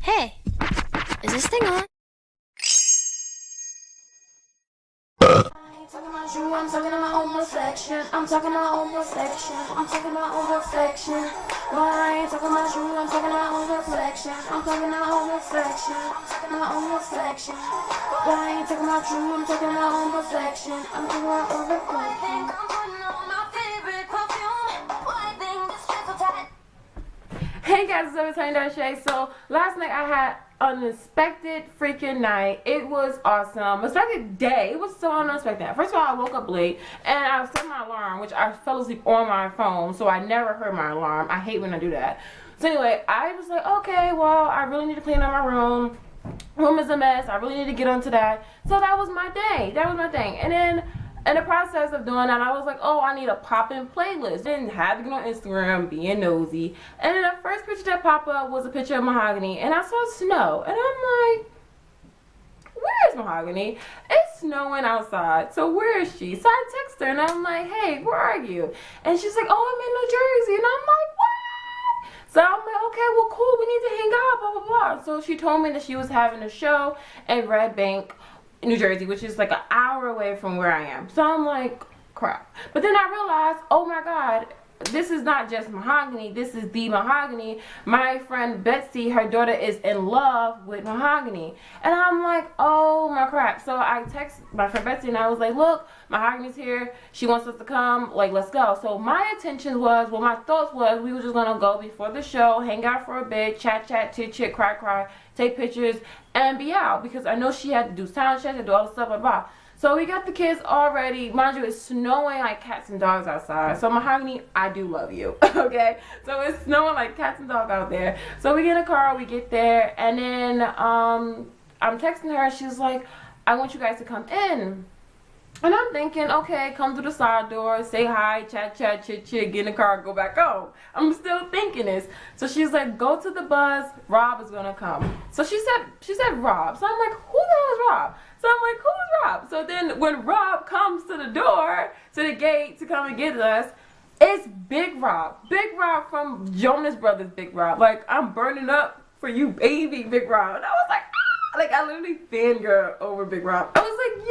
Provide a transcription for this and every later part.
Hey, is this thing on? I'm talking about you, I'm talking about my own reflection. I'm talking about my own reflection. I'm talking about my own reflection. Why I ain't talking about you, I'm talking about my own reflection. I'm talking about my own reflection. I'm talking about my own reflection. Why I ain't talking about you, I'm talking about my own reflection. I'm talking about my own reflection. I'm putting on my favorite perfume. Why I think this shit's so tight. Hey guys, it's Overtime Shay. So last night I had an unexpected freaking night. It was awesome. Unexpected day. It was so unexpected. First of all, I woke up late and I set my alarm, which I fell asleep on my phone, so I never heard my alarm. I hate when I do that. So anyway, I was like, okay, well, I really need to clean up my room. Room is a mess. I really need to get onto that. So that was my day. That was my thing. And then in the process of doing that, I was like, oh, I need a pop-in playlist. Then had to get on Instagram, being nosy. And then the first picture that popped up was a picture of Mahogany. And I saw snow. And I'm like, where's Mahogany? It's snowing outside. So where is she? So I text her and I'm like, hey, where are you? And she's like, oh, I'm in New Jersey. And I'm like, what? So I'm like, okay, well, cool. We need to hang out, blah, blah, blah. So she told me that she was having a show in Red Bank, New Jersey, which is like an hour away from where I am. So I'm like, crap. But then I realized, oh my God, this is not just Mahogany. This is the Mahogany. My friend Betsy, her daughter, is in love with Mahogany. And I'm like, oh my crap. So I text my friend Betsy and I was like, look, Mahogany's here. She wants us to come. Like, let's go. So my intention was, well, my thoughts was we were just going to go before the show, hang out for a bit, chat, chit, cry, take pictures, and be out. Because I know she had to do sound checks and do all the stuff, blah, blah. So we got the kids all ready. Mind you, it's snowing like cats and dogs outside. So Mahogany, I do love you, okay? So it's snowing like cats and dogs out there. So we get in a car, we get there, and then I'm texting her. She's like, I want you guys to come in. And I'm thinking, okay, come through the side door, say hi, chat, chit, get in the car, go back home. I'm still thinking this. So she's like, go to the bus, Rob is gonna come. So she said Rob. So I'm like, who the hell is Rob? So I'm like, who's Rob? So then when Rob comes to the door, to the gate to come and get us, it's Big Rob. Big Rob from Jonas Brothers, Big Rob. Like, I'm burning up for you, baby, Big Rob. And I was like, ah! Like, I literally fangirl over Big Rob. I was like,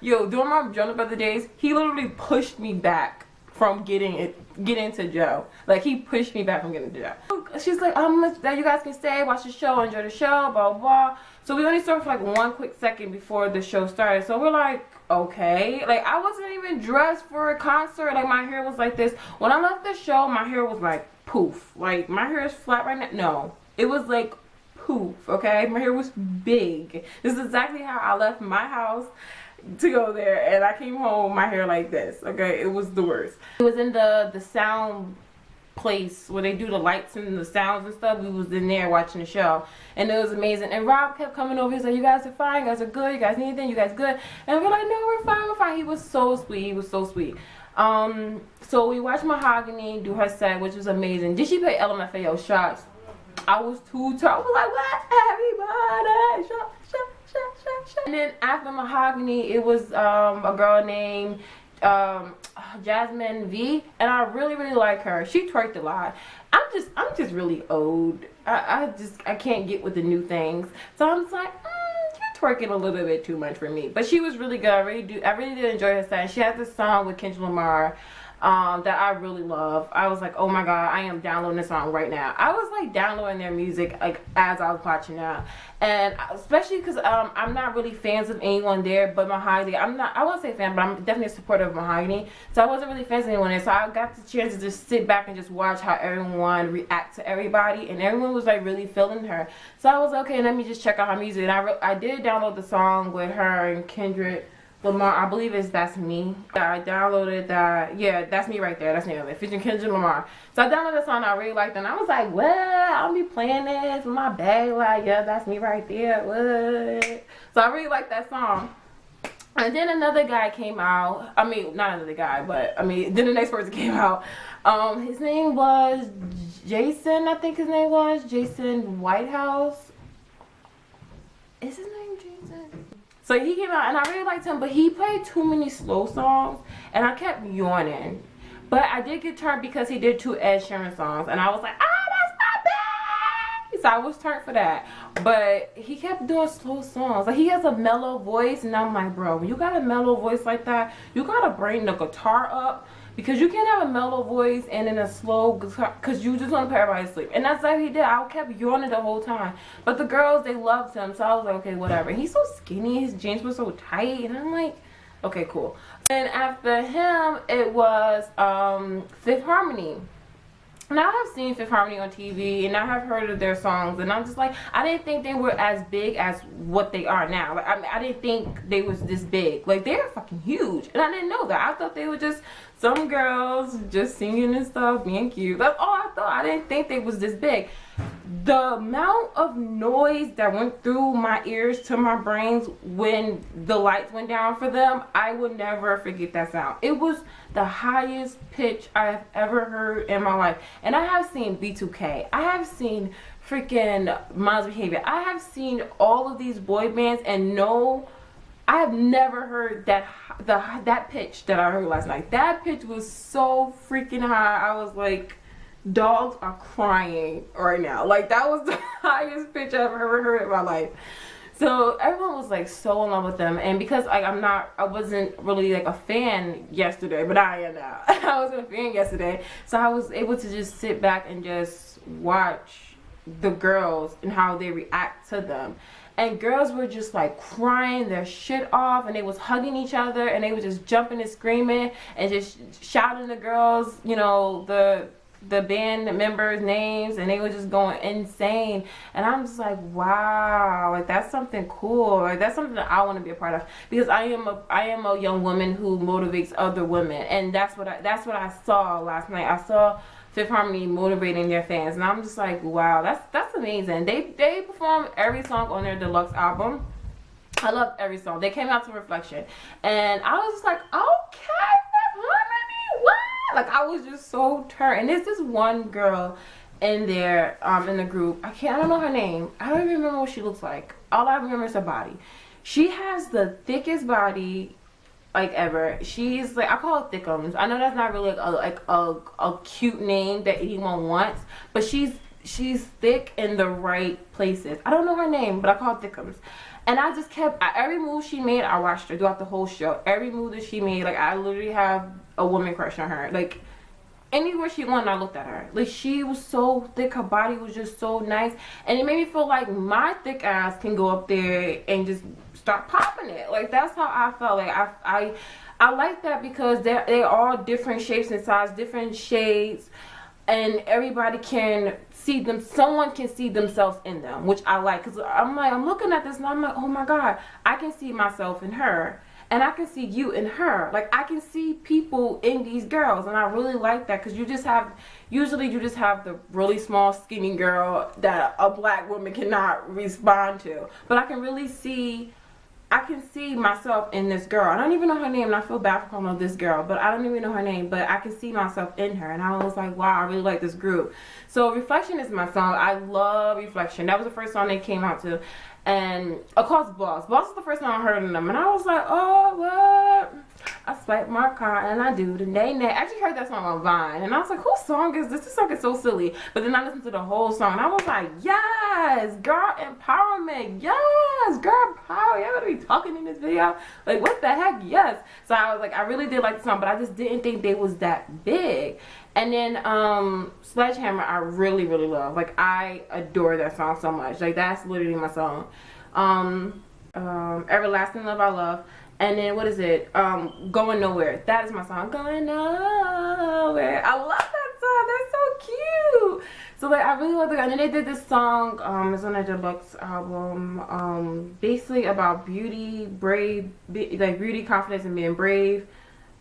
yo, during my Jonas Brothers days, he literally pushed me back from getting to Joe. Like, he pushed me back from getting to Joe. She's like, you guys can stay, watch the show, enjoy the show, blah, blah, blah. So we only started for like one quick second before the show started. So we're like, okay. Like, I wasn't even dressed for a concert. Like, my hair was like this. When I left the show, my hair was like poof. Like, my hair is flat right now. No, it was like poof, okay? My hair was big. This is exactly how I left my house to go there, and I came home my hair like this, okay? It was the worst. It was in the sound place where they do the lights and the sounds and stuff. We was in there watching the show, and it was amazing. And Rob kept coming over. He's like, you guys are fine, you guys are good, you guys need anything, you guys good? And we're like, no, we're fine. He was so sweet. So we watched Mahogany do her set, which was amazing. Did she play LMFAO shots? I was too tired. I was like, what? Everybody, shot. And then after Mahogany, it was a girl named Jasmine V, and I really like her. She twerked a lot. I'm just really old. I can't get with the new things. So I'm just like, you're twerking a little bit too much for me. But she was really good. I really did enjoy her set. She has this song with Kendrick Lamar that I really love. I was like, oh my God, I am downloading this song right now. I was like downloading their music like as I was watching that, and especially because I'm not really fans of anyone there but Mahogany. I won't say fan, but I'm definitely a supporter of Mahogany. So I wasn't really fans of anyone there. So I got the chance to just sit back and just watch how everyone react to everybody, and everyone was like really feeling her. So I was like, okay, let me just check out her music. And I did download the song with her and Kendrick Lamar. I believe it's That's Me. I downloaded that. Yeah, That's Me right there. That's me. Featuring Kendrick Lamar. So I downloaded that song. I really liked it. And I was like, well, I'll be playing this with my bag. Like, yeah, that's me right there. What? So I really liked that song. And then another guy came out. I mean, not another guy, but then the next person came out. His name was Jason. I think his name was Jason Whitehouse. Is his name Jason? So he came out and I really liked him, but he played too many slow songs and I kept yawning. But I did get turned because he did 2 Ed Sheeran songs and I was like, ah, that's not bad. so I was turned for that. But he kept doing slow songs. Like, he has a mellow voice, and I'm like, bro, when you got a mellow voice like that, you gotta bring the guitar up, because you can't have a mellow voice and then a slow guitar, because you just want to put everybody to sleep. And that's what he did. I kept yawning the whole time. But the girls, they loved him, so I was like, okay, whatever. He's so skinny, his jeans were so tight, and I'm like, okay, cool. And after him, it was Fifth Harmony. Now I have seen Fifth Harmony on TV, and I have heard of their songs, and I'm just like, I didn't think they were as big as what they are now. Like, I didn't think they was this big. Like, they're fucking huge, and I didn't know that. I thought they were just some girls just singing and stuff, being cute. That's all I thought. I didn't think they was this big. The amount of noise that went through my ears to my brains when the lights went down for them, I would never forget that sound. It was the highest pitch I have ever heard in my life. And I have seen B2K. I have seen freaking Miles Behavior. I have seen all of these boy bands, and no, I have never heard that pitch that I heard last night. That pitch was so freaking high. I was like, dogs are crying right now. Like, that was the highest pitch I've ever heard in my life. So everyone was like so in love with them, and because like I wasn't really like a fan yesterday, but I am now. I wasn't a fan yesterday, so I was able to just sit back and just watch the girls and how they react to them. And girls were just like crying their shit off, and they was hugging each other, and they were just jumping and screaming and just shouting the girls, you know, the band members' names, and they were just going insane. And I'm just like, wow, like that's something cool. Like that's something that I want to be a part of, because I am a young woman who motivates other women, and that's what I saw last night. I saw Fifth Harmony motivating their fans, and I'm just like, wow, that's amazing. They performed every song on their deluxe album. I loved every song. They came out to Reflection, and I was just like, okay, Fifth Harmony, what? Like, I was just so turned. And there's this one girl in there, in the group. I don't know her name. I don't even remember what she looks like. All I remember is her body. She has the thickest body like ever. She's like, I call her Thickums. I know that's not really a cute name that anyone wants, but she's thick in the right places. I don't know her name, but I call her Thickums. And I just kept, every move she made, I watched her throughout the whole show. Every move that she made, like, I literally have a woman crush on her. Like, anywhere she went, I looked at her. Like, she was so thick. Her body was just so nice. And it made me feel like my thick ass can go up there and just start popping it. Like, that's how I felt. Like, I like that, because they're all different shapes and sizes, different shades. And everybody can see them. Someone can see themselves in them, which I like, because I'm looking at this and I'm like, oh my god, I can see myself in her, and I can see you in her. Like, I can see people in these girls, and I really like that, because usually you just have the really small skinny girl that a black woman cannot respond to, but I can see myself in this girl. I don't even know her name, and I feel bad for calling her this girl, but I don't even know her name, but I can see myself in her, and I was like, wow, I really like this group. So Reflection is my song. I love Reflection. That was the first song they came out to. And of course, Boss is the first time I heard of them, and I was like, oh, what? I swipe my car and I do the nay-nay. I actually heard that song on Vine, and I was like, whose song is this? This song is so silly. But then I listened to the whole song, and I was like, yes, girl empowerment, yes, girl power. Y'all gonna be talking in this video? Like, what the heck? Yes. So I was like, I really did like the song, but I just didn't think they was that big. And then Sledgehammer, I really, really love. Like, I adore that song so much. Like, that's literally my song. Everlasting Love, I love. And then what is it? Going Nowhere. That is my song. Going Nowhere. I love that song. That's so cute. So like, I really love it. And then they did this song. It's on their deluxe album. Basically about beauty, beauty, confidence, and being brave.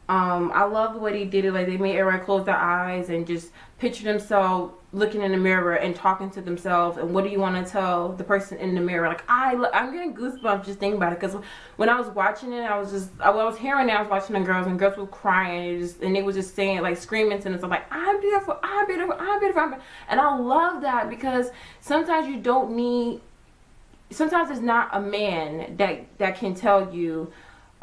I love the way they did it. Like, they made everybody close their eyes and just picture themselves looking in the mirror and talking to themselves, and what do you want to tell the person in the mirror. Like, I'm getting goosebumps just thinking about it, because when I was watching it, I was hearing it, I was watching the girls, and girls were crying, and they were just saying, like, screaming to themselves, like, I'm beautiful, I'm beautiful, I'm beautiful. And I love that, because sometimes it's not a man that can tell you,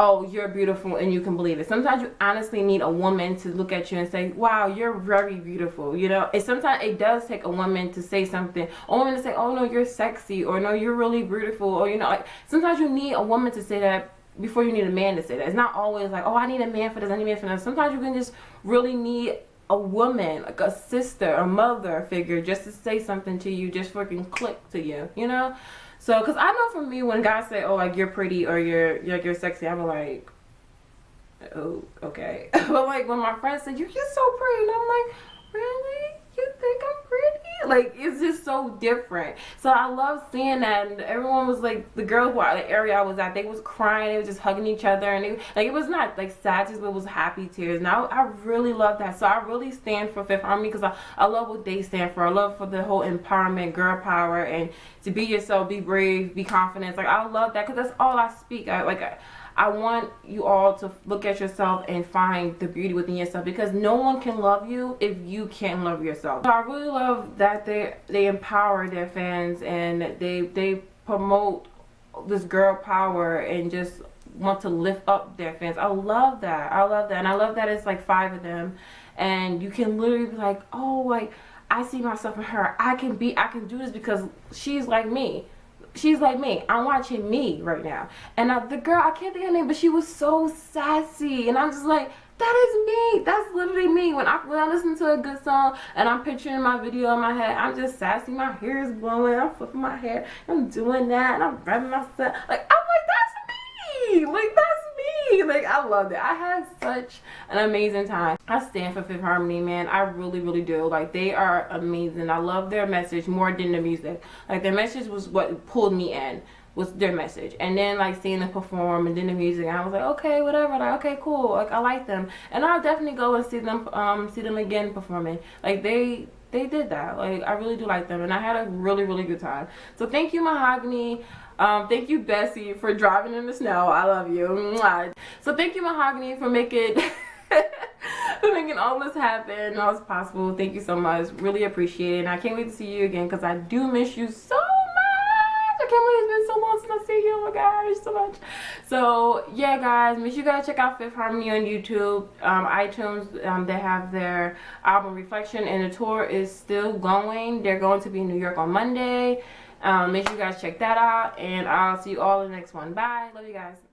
oh, you're beautiful and you can believe it. Sometimes you honestly need a woman to look at you and say, wow, you're very beautiful, you know. And sometimes it does take a woman to say something, a woman to say, oh no, you're sexy, or no, you're really beautiful, or you know, like sometimes you need a woman to say that before you need a man to say that. It's not always like, oh, I need a man for this, I need a man for that. Sometimes you can just really need a woman, like a sister, a mother figure, just to say something to you, just fucking click to you, you know. So, because I know for me, when guys say, oh, like, you're pretty or you're sexy, I'm like, oh, okay. But, like, when my friends say, you're just so pretty, and I'm like, really? You think I'm pretty? Like, it's just so different. So, I love seeing that, and everyone was, like, the girls who the area I was at, they was crying, they was just hugging each other, and like, it was not, like, sad tears, but it was happy tears, and I really love that. So, I really stand for Fifth Harmony, because I love what they stand for. I love for the whole empowerment, girl power, and to be yourself, be brave, be confident. Like, I love that, because that's all I speak. I want you all to look at yourself and find the beauty within yourself, because no one can love you if you can't love yourself. So I really love that they empower their fans, and they promote this girl power and just want to lift up their fans. I love that. I love that. And I love that it's like 5 of them, and you can literally be like, oh, like, I see myself in her. I can do this because she's like me. She's like me. I'm watching me right now. And the girl, I can't think of her name, but she was so sassy. And I'm just like, that is me. That's literally me. When I listen to a good song and I'm picturing my video in my head, I'm just sassy. My hair is blowing. I'm flipping my hair. I'm doing that. And I'm rubbing myself. Like, I'm like, that's me. Like, that's me. Like, I loved it. I had such an amazing time. I stand for Fifth Harmony, man. I really, really do. Like, they are amazing. I love their message more than the music. Like, their message was what pulled me in, was their message. And then, like, seeing them perform and then the music, I was like, okay, whatever. Like, okay, cool. Like, I like them. And I'll definitely go and see them again performing. Like, they did that. Like, I really do like them, and I had a really, really good time. So thank you, Mahogany. Thank you, Bessie, for driving in the snow. I love you. Mwah. So thank you, Mahogany, for making for making all this happen, all this possible. Thank you so much. Really appreciate it. And I can't wait to see you again, because I do miss you so much. I can't believe it's been so long since I see you. Oh my gosh, so much. So yeah, guys, make sure you guys check out Fifth Harmony on YouTube, iTunes. They have their album Reflection, and the tour is still going. They're going to be in New York on Monday. Make sure you guys check that out, and I'll see you all in the next one. Bye. Love you guys.